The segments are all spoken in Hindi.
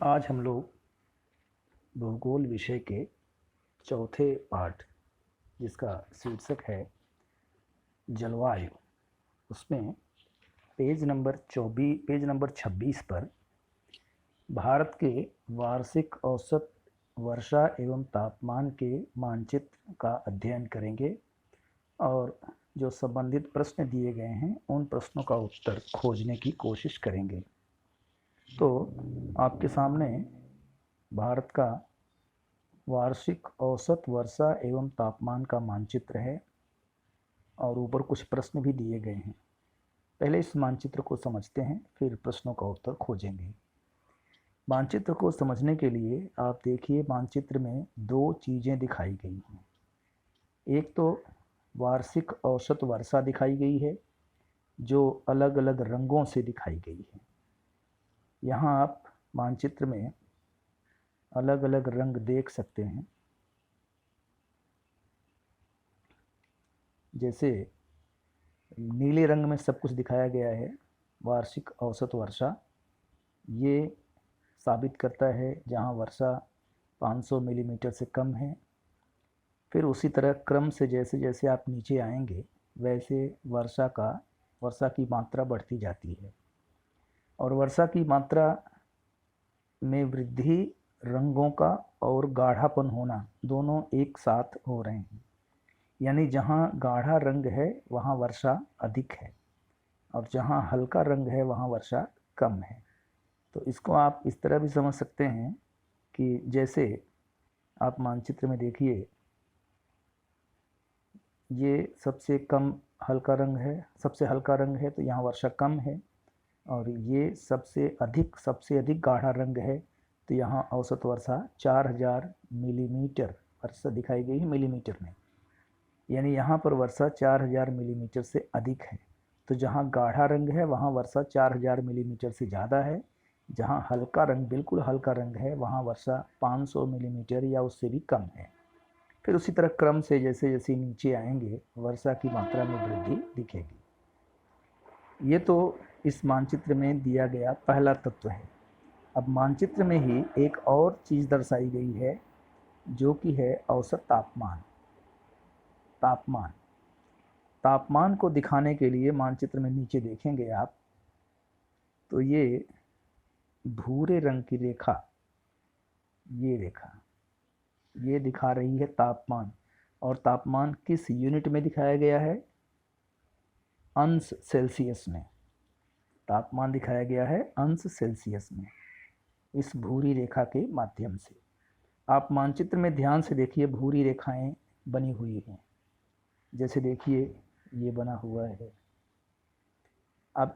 आज हम लोग भूगोल विषय के चौथे पाठ, जिसका शीर्षक है जलवायु, उसमें पेज नंबर 26 पर भारत के वार्षिक औसत वर्षा एवं तापमान के मानचित्र का अध्ययन करेंगे और जो संबंधित प्रश्न दिए गए हैं उन प्रश्नों का उत्तर खोजने की कोशिश करेंगे। तो आपके सामने भारत का वार्षिक औसत वर्षा एवं तापमान का मानचित्र है और ऊपर कुछ प्रश्न भी दिए गए हैं। पहले इस मानचित्र को समझते हैं, फिर प्रश्नों का उत्तर खोजेंगे। मानचित्र को समझने के लिए आप देखिए, मानचित्र में दो चीज़ें दिखाई गई हैं। एक तो वार्षिक औसत वर्षा दिखाई गई है, जो अलग अलग रंगों से दिखाई गई है। यहाँ आप मानचित्र में अलग अलग रंग देख सकते हैं। जैसे नीले रंग में सब कुछ दिखाया गया है, वार्षिक औसत वर्षा। ये साबित करता है जहाँ वर्षा 500 मिलीमीटर से कम है। फिर उसी तरह क्रम से जैसे जैसे आप नीचे आएंगे वैसे वर्षा की मात्रा बढ़ती जाती है और वर्षा की मात्रा में वृद्धि रंगों का और गाढ़ापन होना दोनों एक साथ हो रहे हैं। यानी जहाँ गाढ़ा रंग है वहाँ वर्षा अधिक है और जहाँ हल्का रंग है वहाँ वर्षा कम है। तो इसको आप इस तरह भी समझ सकते हैं कि जैसे आप मानचित्र में देखिए, ये सबसे कम हल्का रंग है, सबसे हल्का रंग है तो यहाँ वर्षा कम है, और ये सबसे अधिक गाढ़ा रंग है तो यहाँ औसत वर्षा 4000 मिलीमीटर वर्षा दिखाई गई है मिलीमीटर में। यानी यहाँ पर वर्षा 4000 मिलीमीटर से अधिक है। तो जहाँ गाढ़ा रंग है वहाँ वर्षा 4000 मिलीमीटर से ज़्यादा है, जहाँ हल्का रंग, बिल्कुल हल्का रंग है, वहाँ वर्षा 500 मिलीमीटर या उससे भी कम है। फिर उसी तरह क्रम से जैसे जैसे नीचे आएंगे वर्षा की मात्रा में वृद्धि दिखेगी। ये तो इस मानचित्र में दिया गया पहला तत्व है। अब मानचित्र में ही एक और चीज़ दर्शाई गई है जो कि है औसत तापमान। तापमान तापमान को दिखाने के लिए मानचित्र में नीचे देखेंगे आप तो ये भूरे रंग की रेखा, ये रेखा ये दिखा रही है तापमान। और तापमान किस यूनिट में दिखाया गया है? अंश सेल्सियस में। तापमान दिखाया गया है अंश सेल्सियस में, इस भूरी रेखा के माध्यम से। आप मानचित्र में ध्यान से देखिए, भूरी रेखाएं बनी हुई हैं। जैसे देखिए ये बना हुआ है। अब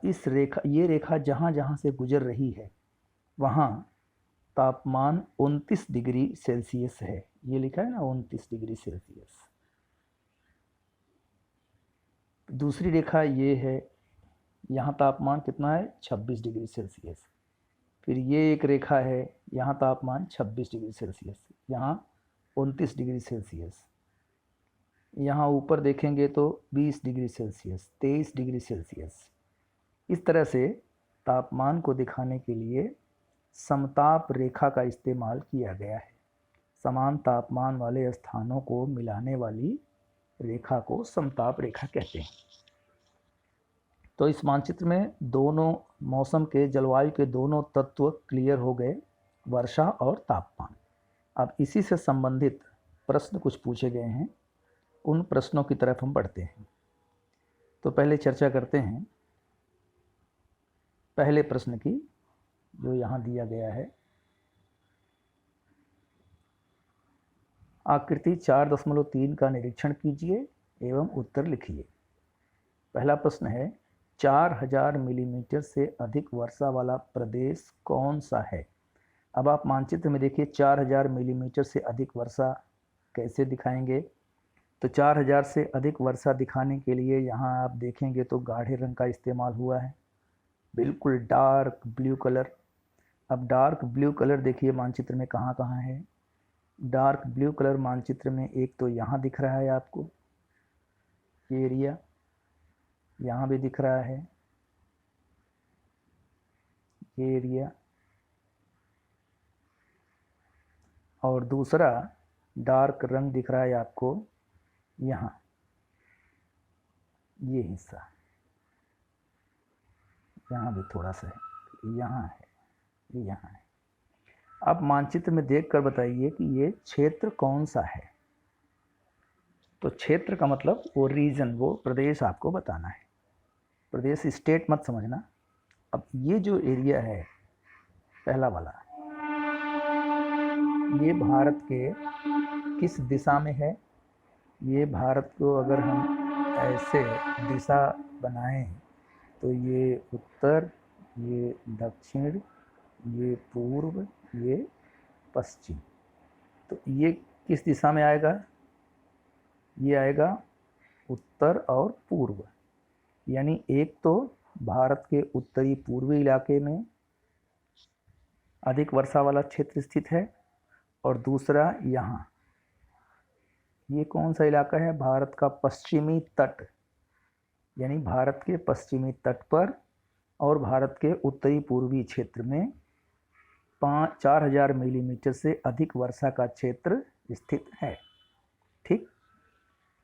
ये रेखा जहाँ जहाँ से गुजर रही है वहाँ तापमान 29 डिग्री सेल्सियस है। ये लिखा है ना, 29 डिग्री सेल्सियस। दूसरी रेखा ये है, यहाँ तापमान कितना है? 26 डिग्री सेल्सियस। फिर ये एक रेखा है, यहाँ तापमान 26 डिग्री सेल्सियस, यहाँ 29 डिग्री सेल्सियस। यहाँ ऊपर देखेंगे तो 20 डिग्री सेल्सियस, 23 डिग्री सेल्सियस। इस तरह से तापमान को दिखाने के लिए समताप रेखा का इस्तेमाल किया गया है। समान तापमान वाले स्थानों को मिलाने वाली रेखा को समताप रेखा कहते हैं। तो इस मानचित्र में दोनों मौसम के, जलवायु के दोनों तत्व क्लियर हो गए, वर्षा और तापमान। अब इसी से संबंधित प्रश्न कुछ पूछे गए हैं, उन प्रश्नों की तरफ हम बढ़ते हैं। तो पहले चर्चा करते हैं पहले प्रश्न की, जो यहाँ दिया गया है। आकृति 4.3 का निरीक्षण कीजिए एवं उत्तर लिखिए। पहला प्रश्न है, 4000 मिलीमीटर से अधिक वर्षा वाला प्रदेश कौन सा है? अब आप मानचित्र में देखिए 4000 मिलीमीटर से अधिक वर्षा कैसे दिखाएंगे? तो 4000 से अधिक वर्षा दिखाने के लिए यहाँ आप देखेंगे तो गाढ़े रंग का इस्तेमाल हुआ है, बिल्कुल डार्क ब्लू कलर। अब डार्क ब्लू कलर देखिए मानचित्र में कहाँ कहाँ है। डार्क ब्लू कलर मानचित्र में एक तो यहाँ दिख रहा है आपको, ये एरिया यहाँ भी दिख रहा है, ये एरिया, और दूसरा डार्क रंग दिख रहा है आपको यहाँ, ये हिस्सा, यहाँ भी थोड़ा सा है, यहाँ है, यहाँ है। अब मानचित्र में देखकर बताइए कि ये क्षेत्र कौन सा है। तो क्षेत्र का मतलब वो रीजन, वो प्रदेश आपको बताना है। प्रदेश स्टेट मत समझना। अब ये जो एरिया है पहला वाला, ये भारत के किस दिशा में है। ये भारत को अगर हम ऐसे दिशा बनाएं तो ये उत्तर, ये दक्षिण, ये पूर्व, ये पश्चिम। तो ये किस दिशा में आएगा, ये आएगा उत्तर और पूर्व। यानी एक तो भारत के उत्तरी पूर्वी इलाके में अधिक वर्षा वाला क्षेत्र स्थित है, और दूसरा यहाँ, ये कौन सा इलाका है, भारत का पश्चिमी तट, यानी भारत के पश्चिमी तट पर और भारत के उत्तरी पूर्वी क्षेत्र में 4,000 मिलीमीटर से अधिक वर्षा का क्षेत्र स्थित है। ठीक,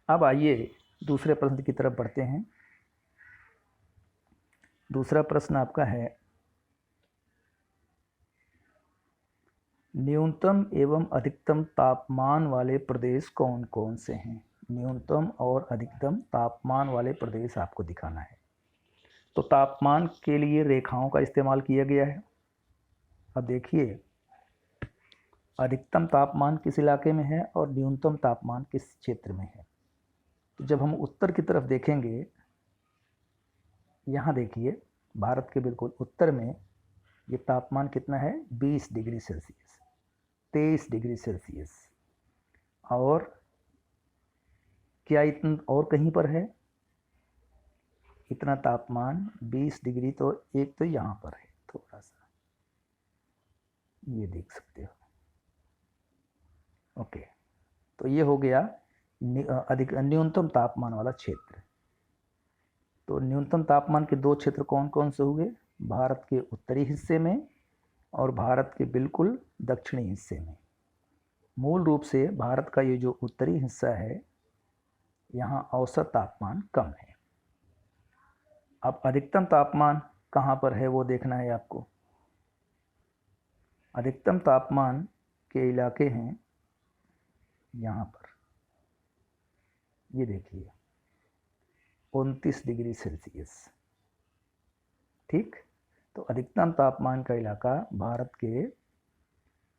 अब आइए दूसरे प्रश्न की तरफ बढ़ते हैं। दूसरा प्रश्न आपका है, न्यूनतम एवं अधिकतम तापमान वाले प्रदेश कौन कौन से हैं। न्यूनतम और अधिकतम तापमान वाले प्रदेश आपको दिखाना है। तो तापमान के लिए रेखाओं का इस्तेमाल किया गया है। अब देखिए अधिकतम तापमान किस इलाके में है और न्यूनतम तापमान किस क्षेत्र में है। तो जब हम उत्तर की तरफ देखेंगे, यहाँ देखिए भारत के बिल्कुल उत्तर में ये तापमान कितना है, 20 डिग्री सेल्सियस, 23 डिग्री सेल्सियस। और क्या इतना और कहीं पर है इतना तापमान 20 डिग्री? तो एक तो यहाँ पर है थोड़ा सा, ये देख सकते हो। ओके, तो ये हो गया अधिक न्यूनतम तापमान वाला क्षेत्र। तो न्यूनतम तापमान के दो क्षेत्र कौन कौन से हुए, भारत के उत्तरी हिस्से में और भारत के बिल्कुल दक्षिणी हिस्से में। मूल रूप से भारत का ये जो उत्तरी हिस्सा है, यहाँ औसत तापमान कम है। अब अधिकतम तापमान कहाँ पर है वो देखना है आपको। अधिकतम तापमान के इलाके हैं यहाँ पर, ये देखिए 29 डिग्री सेल्सियस। ठीक, तो अधिकतम तापमान का इलाका भारत के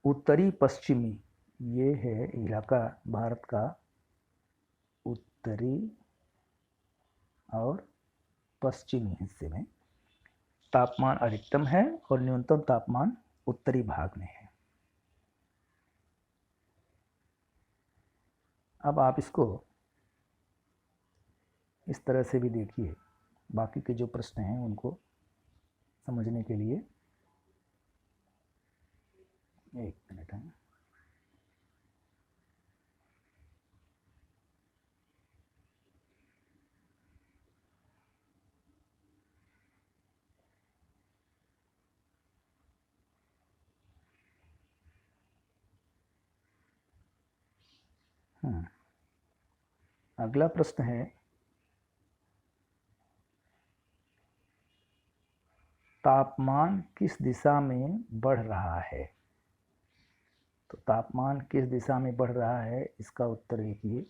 उत्तरी पश्चिमी, ये है इलाका भारत का उत्तरी और पश्चिमी हिस्से में तापमान अधिकतम है और न्यूनतम तापमान उत्तरी भाग में है। अब आप इसको इस तरह से भी देखिए, बाकी के जो प्रश्न हैं उनको समझने के लिए। एक मिनट है। अगला प्रश्न है, तापमान किस दिशा में बढ़ रहा है। तो तापमान किस दिशा में बढ़ रहा है, इसका उत्तर देखिए।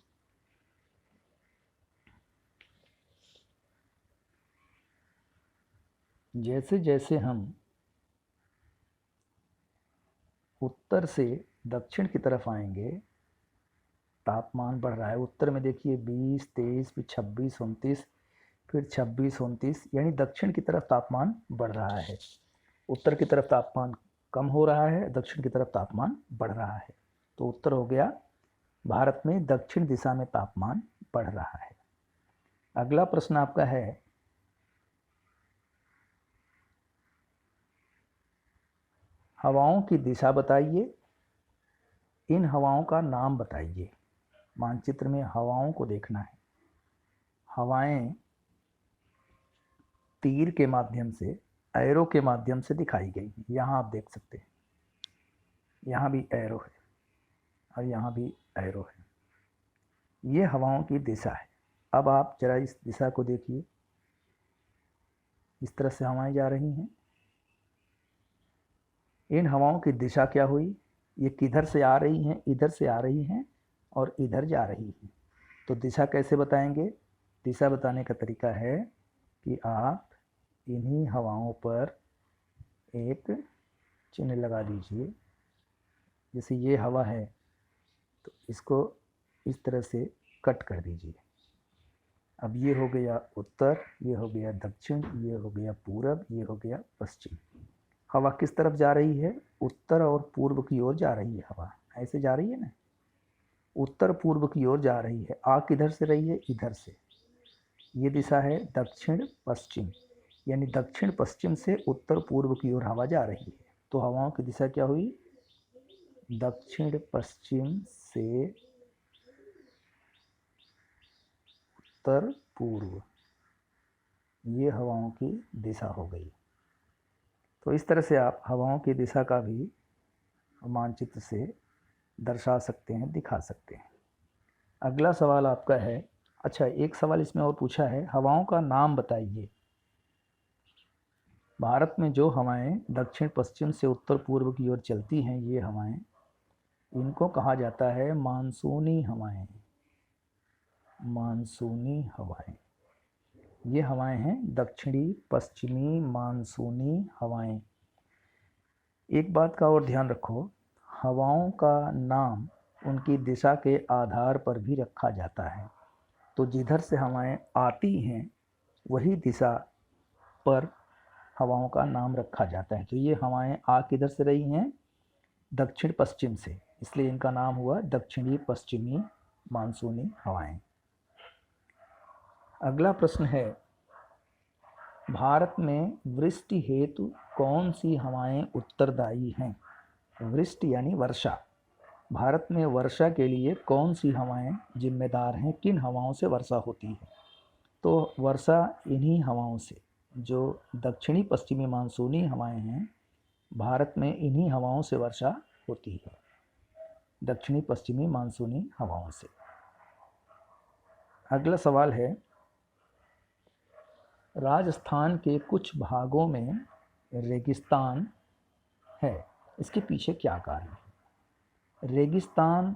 जैसे जैसे हम उत्तर से दक्षिण की तरफ आएंगे, तापमान बढ़ रहा है। उत्तर में देखिए 20, 23, फिर 26, 29, फिर 26, 29, यानी दक्षिण की तरफ तापमान बढ़ रहा है। उत्तर की तरफ तापमान कम हो रहा है, दक्षिण की तरफ तापमान बढ़ रहा है। तो उत्तर हो गया भारत में दक्षिण दिशा में तापमान बढ़ रहा है। अगला प्रश्न आपका है, हवाओं की दिशा बताइए, इन हवाओं का नाम बताइए। मानचित्र में हवाओं को देखना है। हवाएं तीर के माध्यम से, एरो के माध्यम से दिखाई गई। यहाँ आप देख सकते हैं, यहाँ भी एरो है। और यहाँ भी एरो है। ये हवाओं की दिशा है। अब आप जरा इस दिशा को देखिए, इस तरह से हवाएं जा रही हैं। इन हवाओं की दिशा क्या हुई? ये किधर से आ रही हैं? इधर से आ रही हैं और इधर जा रही हैं। तो दिशा कैसे बताएंगे? दिशा बताने का तरीका है कि आप इन्हीं हवाओं पर एक चिन्ह लगा दीजिए। जैसे ये हवा है तो इसको इस तरह से कट कर दीजिए। अब ये हो गया उत्तर, ये हो गया दक्षिण, ये हो गया पूरब, ये हो गया पश्चिम। हवा किस तरफ जा रही है? उत्तर और पूर्व की ओर जा रही है हवा। ऐसे जा रही है ना, उत्तर पूर्व की ओर जा रही है। आ किधर से रही है? इधर से। ये दिशा है दक्षिण पश्चिम, यानी दक्षिण पश्चिम से उत्तर पूर्व की ओर हवा जा रही है। तो हवाओं की दिशा क्या हुई? दक्षिण पश्चिम से उत्तर पूर्व। ये हवाओं की दिशा हो गई। तो इस तरह से आप हवाओं की दिशा का भी मानचित्र से दर्शा सकते हैं, दिखा सकते हैं। अगला सवाल आपका है, अच्छा एक सवाल इसमें और पूछा है, हवाओं का नाम बताइए। भारत में जो हवाएं दक्षिण पश्चिम से उत्तर पूर्व की ओर चलती हैं, ये हवाएं, इनको कहा जाता है मानसूनी हवाएं। मानसूनी हवाएं, ये हवाएं हैं दक्षिणी पश्चिमी मानसूनी हवाएं। एक बात का और ध्यान रखो, हवाओं का नाम उनकी दिशा के आधार पर भी रखा जाता है। तो जिधर से हवाएं आती हैं वही दिशा पर हवाओं का नाम रखा जाता है। तो ये हवाएं आ किधर से रही हैं? दक्षिण पश्चिम से, इसलिए इनका नाम हुआ दक्षिणी पश्चिमी मानसूनी हवाएं। अगला प्रश्न है, भारत में वृष्टि हेतु कौन सी हवाएं उत्तरदायी हैं? वृष्टि यानी वर्षा। भारत में वर्षा के लिए कौन सी हवाएं जिम्मेदार हैं? किन हवाओं से वर्षा होती है? तो वर्षा इन्हीं हवाओं से, जो दक्षिणी पश्चिमी मानसूनी हवाएं हैं, भारत में इन्हीं हवाओं से वर्षा होती है, दक्षिणी पश्चिमी मानसूनी हवाओं से। अगला सवाल है, राजस्थान के कुछ भागों में रेगिस्तान है, इसके पीछे क्या कारण है? रेगिस्तान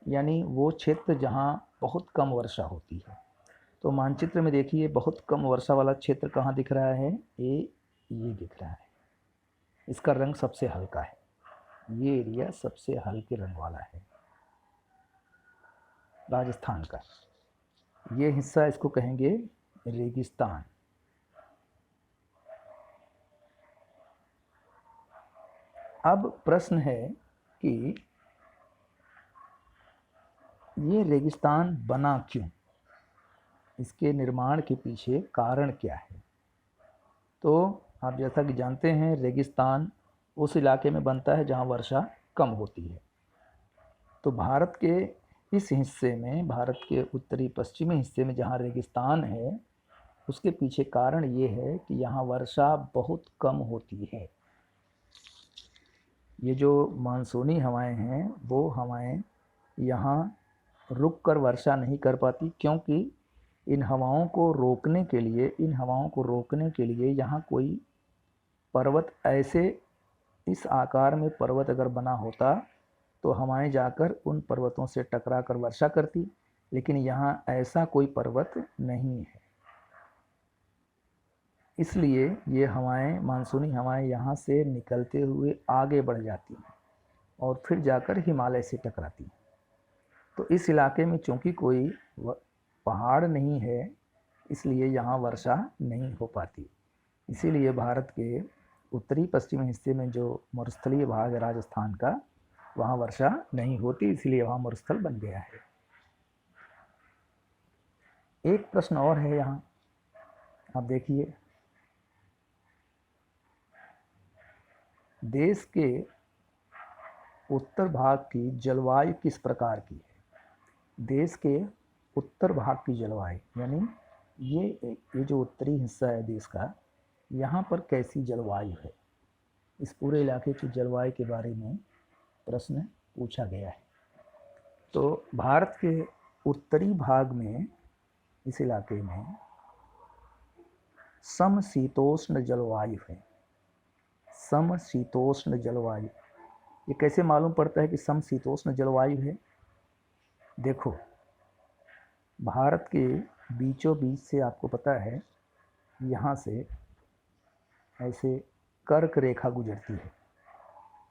यानी वो क्षेत्र जहाँ बहुत कम वर्षा होती है। तो मानचित्र में देखिए, बहुत कम वर्षा वाला क्षेत्र कहाँ दिख रहा है? ये दिख रहा है। इसका रंग सबसे हल्का है, ये एरिया सबसे हल्के रंग वाला है राजस्थान का। ये हिस्सा इसको कहेंगे रेगिस्तान। अब प्रश्न है कि ये रेगिस्तान बना क्यों? इसके निर्माण के पीछे कारण क्या है? तो आप जैसा कि जानते हैं, रेगिस्तान उस इलाके में बनता है जहाँ वर्षा कम होती है। तो भारत के इस हिस्से में, भारत के उत्तरी पश्चिमी हिस्से में जहाँ रेगिस्तान है, उसके पीछे कारण ये है कि यहाँ वर्षा बहुत कम होती है। ये जो मानसूनी हवाएं हैं, वो हवाएं यहाँ रुक कर वर्षा नहीं कर पाती, क्योंकि इन हवाओं को रोकने के लिए यहाँ कोई पर्वत, ऐसे इस आकार में पर्वत अगर बना होता तो हवाएं जाकर उन पर्वतों से टकरा कर वर्षा करती, लेकिन यहाँ ऐसा कोई पर्वत नहीं है। इसलिए ये हवाएं, मानसूनी हवाएं यहाँ से निकलते हुए आगे बढ़ जाती हैं और फिर जाकर हिमालय से टकराती हैं। तो इस इलाके में चूँकि कोई पहाड़ नहीं है, इसलिए यहाँ वर्षा नहीं हो पाती। इसीलिए भारत के उत्तरी पश्चिमी हिस्से में जो मरुस्थलीय भाग है राजस्थान का, वहाँ वर्षा नहीं होती, इसलिए वहाँ मरुस्थल बन गया है। एक प्रश्न और है यहाँ, आप देखिए, देश के उत्तर भाग की जलवायु किस प्रकार की है? देश के उत्तर भाग की जलवायु, यानी ये जो उत्तरी हिस्सा है देश का, यहाँ पर कैसी जलवायु है? इस पूरे इलाके की जलवायु के बारे में प्रश्न पूछा गया है। तो भारत के उत्तरी भाग में, इस इलाके में समशीतोष्ण जलवायु है। समशीतोष्ण जलवायु, ये कैसे मालूम पड़ता है कि समशीतोष्ण जलवायु है? देखो, भारत के बीचों बीच से आपको पता है, यहाँ से ऐसे कर्क रेखा गुजरती है।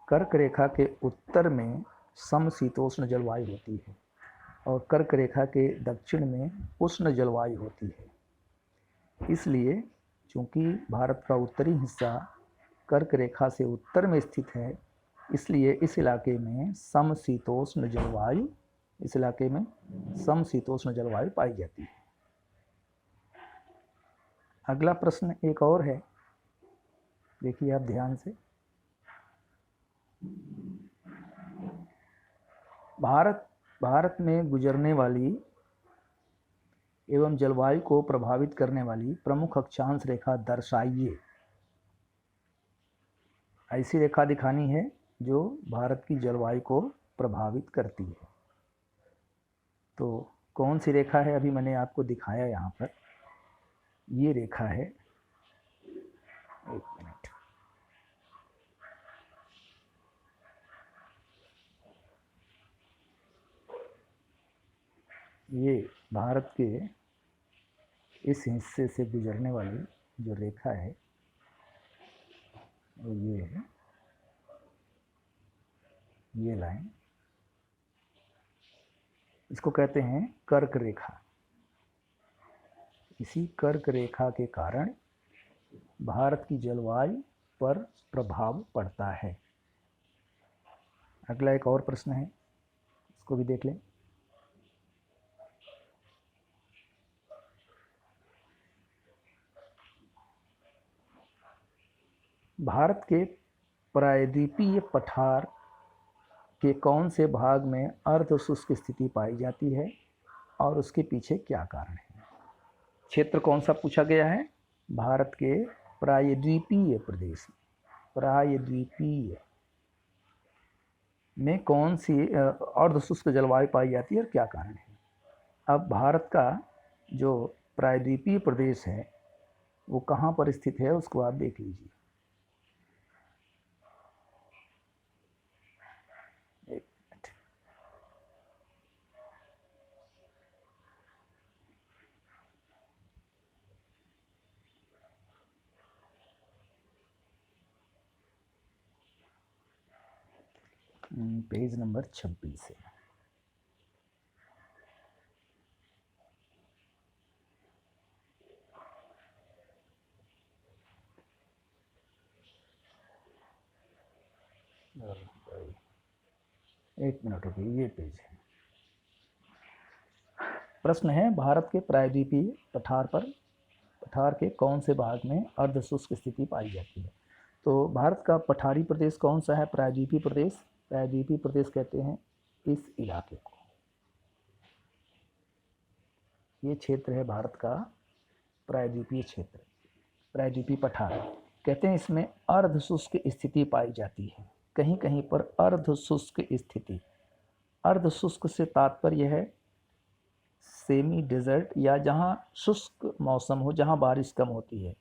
कर्क रेखा के उत्तर में समशीतोष्ण जलवायु होती है और कर्क रेखा के दक्षिण में उष्ण जलवायु होती है। इसलिए चूंकि भारत का उत्तरी हिस्सा कर्क रेखा से उत्तर में स्थित है, इसलिए इस इलाके में समशीतोष्ण जलवायु, इस इलाके में समशीतोष्ण जलवायु पाई जाती है। अगला प्रश्न एक और है, देखिए आप ध्यान से। भारत में गुजरने वाली एवं जलवायु को प्रभावित करने वाली प्रमुख अक्षांश रेखा दर्शाइए। ऐसी रेखा दिखानी है जो भारत की जलवायु को प्रभावित करती है। तो कौन सी रेखा है? अभी मैंने आपको दिखाया यहाँ पर, ये रेखा है, एक मिनट, ये भारत के इस हिस्से से गुजरने वाली जो रेखा है वो ये है, ये लाइन, इसको कहते हैं कर्क रेखा। इसी कर्क रेखा के कारण भारत की जलवायु पर प्रभाव पड़ता है। अगला एक और प्रश्न है, इसको भी देख लें। भारत के प्रायद्वीपीय पठार के कौन से भाग में अर्ध शुष्क स्थिति पाई जाती है और उसके पीछे क्या कारण है? क्षेत्र कौन सा पूछा गया है? भारत के प्रायद्वीपीय प्रदेश, प्रायद्वीपीय में कौन सी अर्ध शुष्क जलवायु पाई जाती है और क्या कारण है? अब भारत का जो प्रायद्वीपीय प्रदेश है वो कहाँ पर स्थित है, उसको आप देख लीजिए। पेज नंबर 26 है। एक मिनट रुकिए, ये पेज है। प्रश्न है, भारत के प्रायद्वीपीय पठार के कौन से भाग में अर्ध शुष्क स्थिति पाई जाती है? तो भारत का पठारी प्रदेश कौन सा है? प्रायद्वीपीय प्रदेश। प्रायद्वीपीय प्रदेश कहते हैं इस इलाके को, ये क्षेत्र है भारत का प्रायद्वीपीय क्षेत्र, प्रायद्वीपीय पठार कहते हैं। इसमें अर्ध शुष्क स्थिति पाई जाती है, कहीं कहीं पर अर्ध शुष्क स्थिति। अर्ध शुष्क से तात्पर्य है सेमी डेजर्ट या जहाँ शुष्क मौसम हो, जहाँ बारिश कम होती है।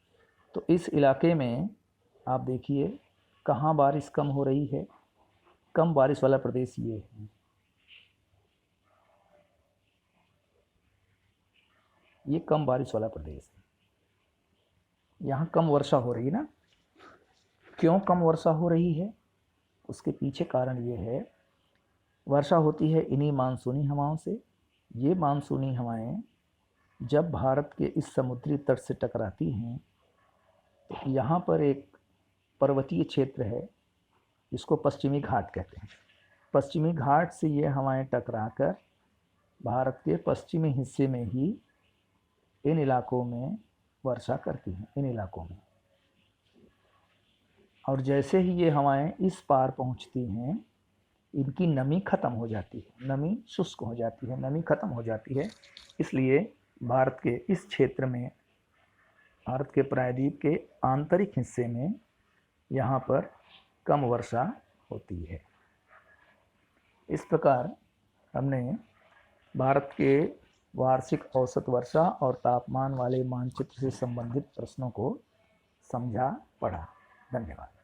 तो इस इलाके में आप देखिए कहाँ बारिश कम हो रही है, कम बारिश वाला प्रदेश ये है। ये कम बारिश वाला प्रदेश है, यहाँ कम वर्षा हो रही है ना। क्यों कम वर्षा हो रही है? उसके पीछे कारण ये है, वर्षा होती है इन्हीं मानसूनी हवाओं से। ये मानसूनी हवाएं जब भारत के इस समुद्री तट से टकराती हैं तो यहाँ पर एक पर्वतीय क्षेत्र है जिसको पश्चिमी घाट कहते हैं। पश्चिमी घाट से ये हवाएं टकराकर भारत के पश्चिमी हिस्से में ही इन इलाकों में वर्षा करती हैं, इन इलाकों में। और जैसे ही ये हवाएं इस पार पहुंचती हैं, इनकी नमी खत्म हो जाती है, नमी शुष्क हो जाती है, नमी खत्म हो जाती है। इसलिए भारत के इस क्षेत्र में, भारत के प्रायद्वीप के आंतरिक हिस्से में यहाँ पर कम वर्षा होती है। इस प्रकार हमने भारत के वार्षिक औसत वर्षा और तापमान वाले मानचित्र से संबंधित प्रश्नों को समझा, पढ़ा। धन्यवाद।